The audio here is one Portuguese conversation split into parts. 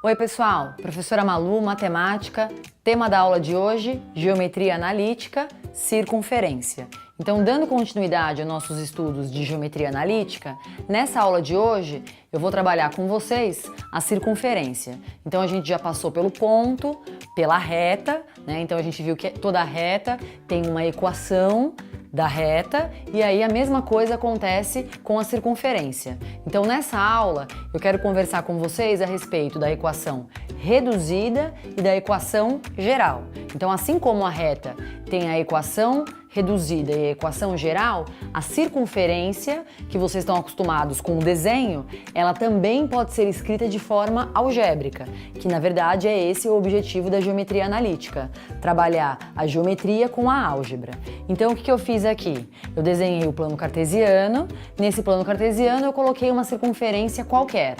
Oi pessoal, professora Malu, matemática, tema da aula de hoje, geometria analítica, circunferência. Então, dando continuidade aos nossos estudos de geometria analítica, nessa aula de hoje eu vou trabalhar com vocês a circunferência. Então a gente já passou pelo ponto, pela reta, né? Então a gente viu que toda reta tem uma equação da reta, e aí a mesma coisa acontece com a circunferência. Então nessa aula eu quero conversar com vocês a respeito da equação reduzida e da equação geral. Então assim como a reta tem a equação reduzida e a equação geral, a circunferência, que vocês estão acostumados com o desenho, ela também pode ser escrita de forma algébrica, que na verdade é esse o objetivo da geometria analítica, trabalhar a geometria com a álgebra. Então o que eu fiz aqui? Eu desenhei o plano cartesiano, nesse plano cartesiano eu coloquei uma circunferência qualquer,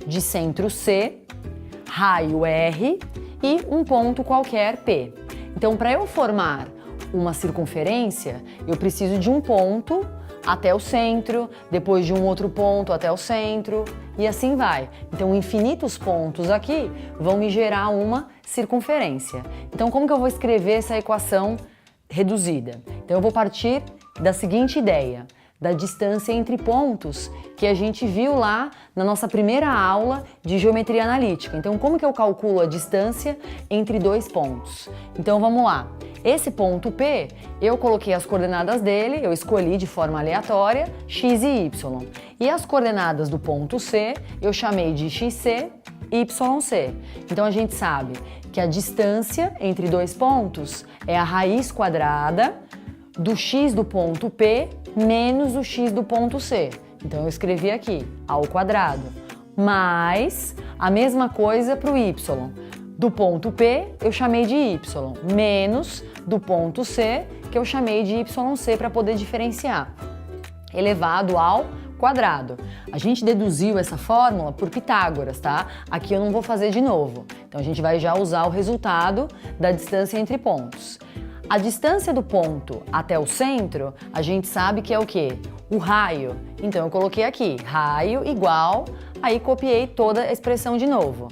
de centro C, raio R e um ponto qualquer P. Então para eu formar uma circunferência, eu preciso de um ponto até o centro, depois de um outro ponto até o centro, e assim vai. Então, infinitos pontos aqui vão me gerar uma circunferência. Então, como que eu vou escrever essa equação reduzida? Então, eu vou partir da seguinte ideia, da distância entre pontos que a gente viu lá na nossa primeira aula de geometria analítica. Então, como que eu calculo a distância entre dois pontos? Então, vamos lá. Esse ponto P, eu coloquei as coordenadas dele, eu escolhi de forma aleatória x e y. E as coordenadas do ponto C, eu chamei de xc, yc. Então, a gente sabe que a distância entre dois pontos é a raiz quadrada do x do ponto P menos o x do ponto C. Então eu escrevi aqui, ao quadrado, mais a mesma coisa para o y. Do ponto P eu chamei de y, menos do ponto C, que eu chamei de yc para poder diferenciar, elevado ao quadrado. A gente deduziu essa fórmula por Pitágoras, tá? Aqui eu não vou fazer de novo. Então a gente vai já usar o resultado da distância entre pontos. A distância do ponto até o centro, a gente sabe que é o quê? O raio. Então eu coloquei aqui, raio igual, aí copiei toda a expressão de novo.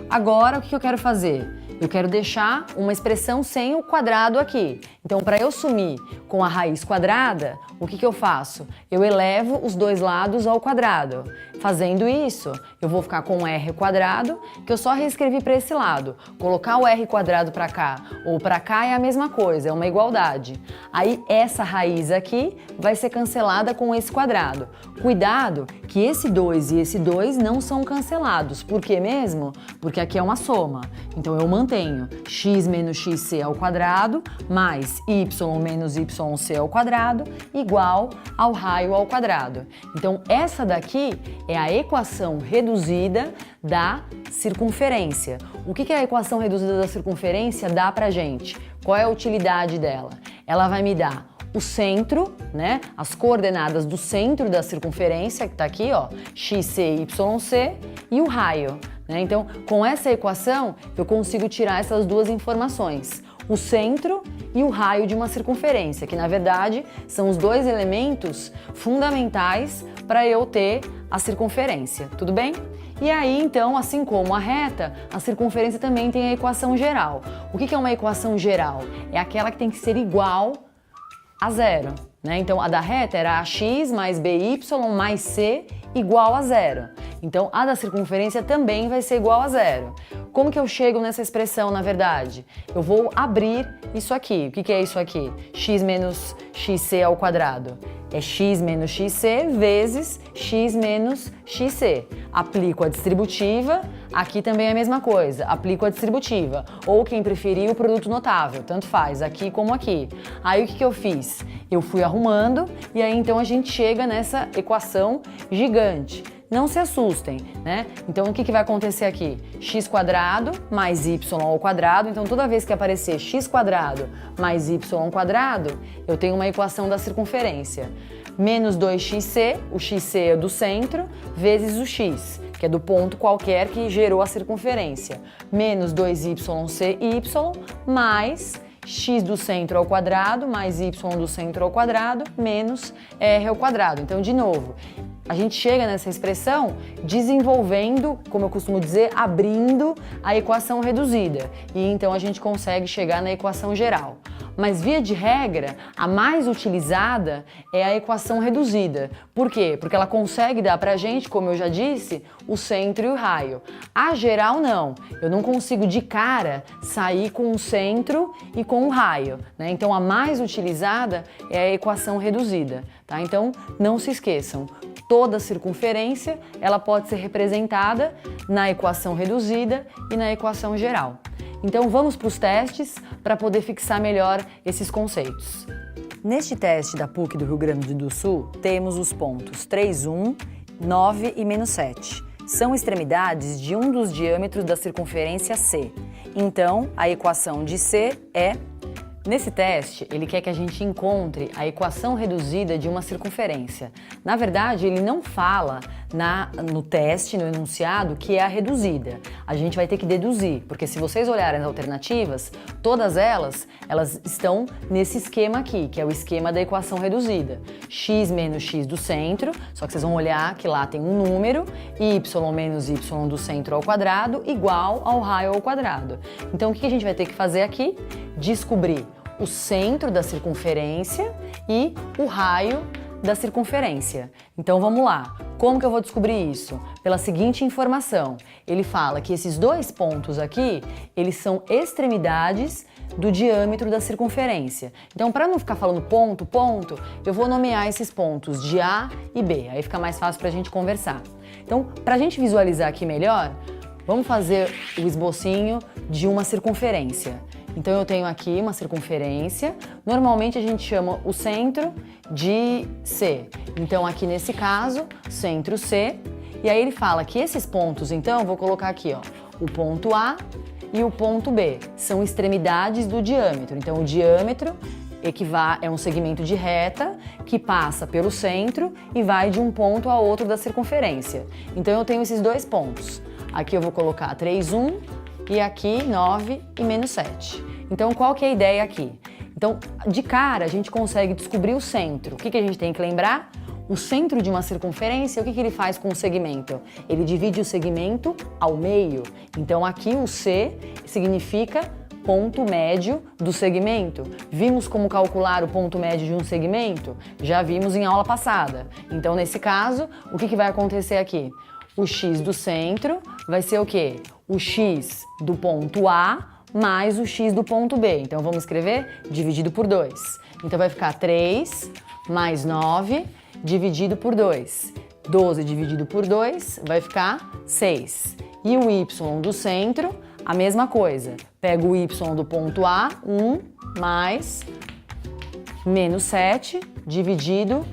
Agora o que eu quero fazer? Eu quero deixar uma expressão sem o quadrado aqui. Então, para eu sumir com a raiz quadrada, o que eu faço? Eu elevo os dois lados ao quadrado. Fazendo isso, eu vou ficar com r quadrado, que eu só reescrevi para esse lado. Colocar o r quadrado para cá ou para cá é a mesma coisa, é uma igualdade. Aí, essa raiz aqui vai ser cancelada com esse quadrado. Cuidado que esse 2 e esse 2 não são cancelados. Por quê mesmo? Porque aqui é uma soma. Então, eu mantenho x menos xc ao quadrado mais y menos yc ao quadrado igual ao raio ao quadrado. Então, essa daqui é a equação reduzida da circunferência. O que a equação reduzida da circunferência dá pra gente? Qual é a utilidade dela? Ela vai me dar o centro, né? As coordenadas do centro da circunferência, que está aqui, ó, xc e yc, e o raio, né? Então, com essa equação, eu consigo tirar essas duas informações, o centro e o raio de uma circunferência, que na verdade são os dois elementos fundamentais para eu ter a circunferência, tudo bem? E aí, então, assim como a reta, a circunferência também tem a equação geral. O que é uma equação geral? É aquela que tem que ser igual a zero, né? Então, a da reta era ax mais by mais c igual a zero. Então, a da circunferência também vai ser igual a zero. Como que eu chego nessa expressão, na verdade? Eu vou abrir isso aqui. O que é isso aqui? X menos xc ao quadrado. É x menos xc vezes x menos xc. Aplico a distributiva, aqui também é a mesma coisa, aplico a distributiva. Ou quem preferir, o produto notável, tanto faz, aqui como aqui. Aí o que eu fiz? Eu fui arrumando e aí então a gente chega nessa equação gigante. Não se assustem, né? Então o que vai acontecer aqui? X quadrado mais y ao quadrado. Então toda vez que aparecer x quadrado mais y quadrado, eu tenho uma equação da circunferência. Menos 2xc, o xc é do centro, vezes o x, que é do ponto qualquer que gerou a circunferência. Menos 2yc y mais x do centro ao quadrado mais y do centro ao quadrado menos r ao quadrado. Então, de novo, a gente chega nessa expressão desenvolvendo, como eu costumo dizer, abrindo a equação reduzida. E então a gente consegue chegar na equação geral. Mas, via de regra, a mais utilizada é a equação reduzida. Por quê? Porque ela consegue dar pra gente, como eu já disse, o centro e o raio. A geral, não. Eu não consigo, de cara, sair com o centro e com o raio, né? Então, a mais utilizada é a equação reduzida, tá? Então, não se esqueçam. Toda circunferência, ela pode ser representada na equação reduzida e na equação geral. Então vamos para os testes para poder fixar melhor esses conceitos. Neste teste da PUC do Rio Grande do Sul, temos os pontos 3, 1, 9 e menos 7. São extremidades de um dos diâmetros da circunferência C. Então, a equação de C é... Nesse teste, ele quer que a gente encontre a equação reduzida de uma circunferência. Na verdade, ele não fala no teste, no enunciado, que é a reduzida. A gente vai ter que deduzir, porque se vocês olharem as alternativas, todas elas estão nesse esquema aqui, que é o esquema da equação reduzida. X menos x do centro, só que vocês vão olhar que lá tem um número, y menos y do centro ao quadrado, igual ao raio ao quadrado. Então, o que a gente vai ter que fazer aqui? Descobrir o centro da circunferência e o raio da circunferência. Então vamos lá. Como que eu vou descobrir isso? Pela seguinte informação. Ele fala que esses dois pontos aqui, eles são extremidades do diâmetro da circunferência. Então, para não ficar falando ponto, ponto, eu vou nomear esses pontos de A e B. Aí fica mais fácil para a gente conversar. Então, para a gente visualizar aqui melhor, vamos fazer o esbocinho de uma circunferência. Então, eu tenho aqui uma circunferência. Normalmente, a gente chama o centro de C. Então, aqui nesse caso, centro C. E aí, ele fala que esses pontos, então, eu vou colocar aqui, ó, o ponto A e o ponto B. São extremidades do diâmetro. Então, o diâmetro é um segmento de reta que passa pelo centro e vai de um ponto a outro da circunferência. Então, eu tenho esses dois pontos. Aqui eu vou colocar 3, 1 e aqui 9 e menos 7. Então, qual que é a ideia aqui? Então, de cara, a gente consegue descobrir o centro. O que a gente tem que lembrar? O centro de uma circunferência, o que ele faz com o segmento? Ele divide o segmento ao meio. Então, aqui o C significa ponto médio do segmento. Vimos como calcular o ponto médio de um segmento? Já vimos em aula passada. Então, nesse caso, o que vai acontecer aqui? O x do centro vai ser o quê? O x do ponto A mais o x do ponto B. Então, vamos escrever dividido por 2. Então, vai ficar 3 mais 9 dividido por 2. 12 dividido por 2 vai ficar 6. E o y do centro, a mesma coisa. Pega o y do ponto A, 1 mais menos 7 dividido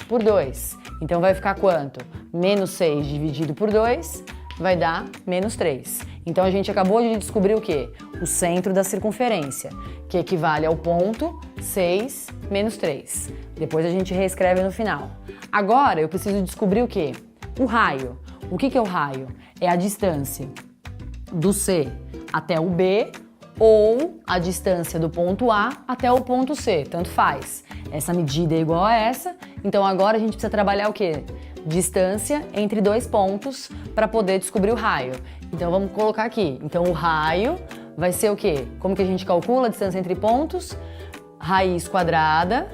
por 2. Então, vai ficar quanto? Menos 6 dividido por 2 vai dar menos 3. Então, a gente acabou de descobrir o quê? O centro da circunferência, que equivale ao ponto 6 menos 3. Depois a gente reescreve no final. Agora, eu preciso descobrir o quê? O raio. O que é o raio? É a distância do C até o B ou a distância do ponto A até o ponto C, tanto faz. Essa medida é igual a essa, então agora a gente precisa trabalhar o quê? Distância entre dois pontos para poder descobrir o raio. Então vamos colocar aqui. Então o raio vai ser o quê? Como que a gente calcula a distância entre pontos? Raiz quadrada.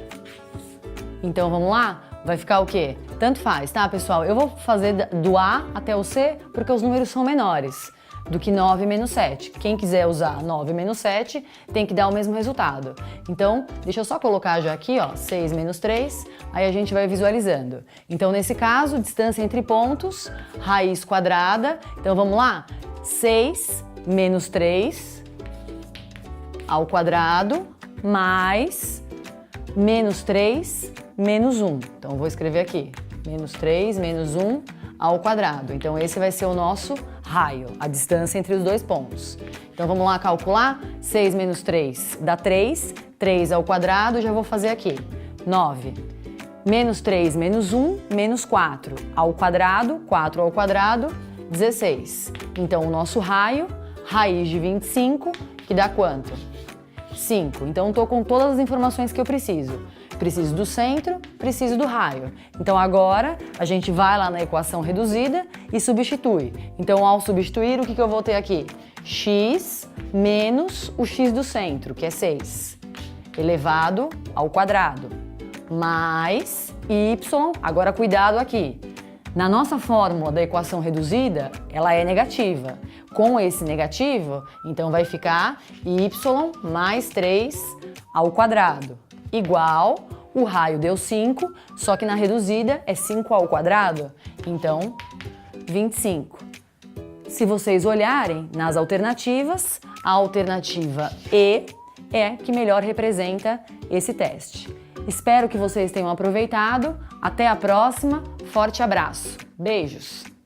Então vamos lá? Vai ficar o quê? Tanto faz, tá, pessoal? Eu vou fazer do A até o C porque os números são menores do que 9 menos 7. Quem quiser usar 9 menos 7 tem que dar o mesmo resultado. Então, deixa eu só colocar já aqui, ó, 6 menos 3, aí a gente vai visualizando. Então, nesse caso, distância entre pontos, raiz quadrada. Então, vamos lá? 6 menos 3 ao quadrado mais menos 3 menos 1. Então, eu vou escrever aqui, menos 3 menos 1 ao quadrado. Então, esse vai ser o nosso raio, a distância entre os dois pontos. Então, vamos lá calcular. 6 menos 3 dá 3. 3 ao quadrado, já vou fazer aqui. 9. Menos 3 menos 1, menos 4 ao quadrado. 4 ao quadrado, 16. Então, o nosso raio, raiz de 25, que dá quanto? 5. Então, estou com todas as informações que eu preciso. Preciso do centro, preciso do raio. Então, agora, a gente vai lá na equação reduzida e substitui. Então, ao substituir, o que eu vou ter aqui? X menos o x do centro, que é 6, elevado ao quadrado, mais y, agora cuidado aqui. Na nossa fórmula da equação reduzida, ela é negativa. Com esse negativo, então vai ficar y mais 3 ao quadrado, igual, o raio deu 5, só que na reduzida é 5 ao quadrado, então 25. Se vocês olharem nas alternativas, a alternativa E é que melhor representa esse teste. Espero que vocês tenham aproveitado. Até a próxima. Forte abraço. Beijos!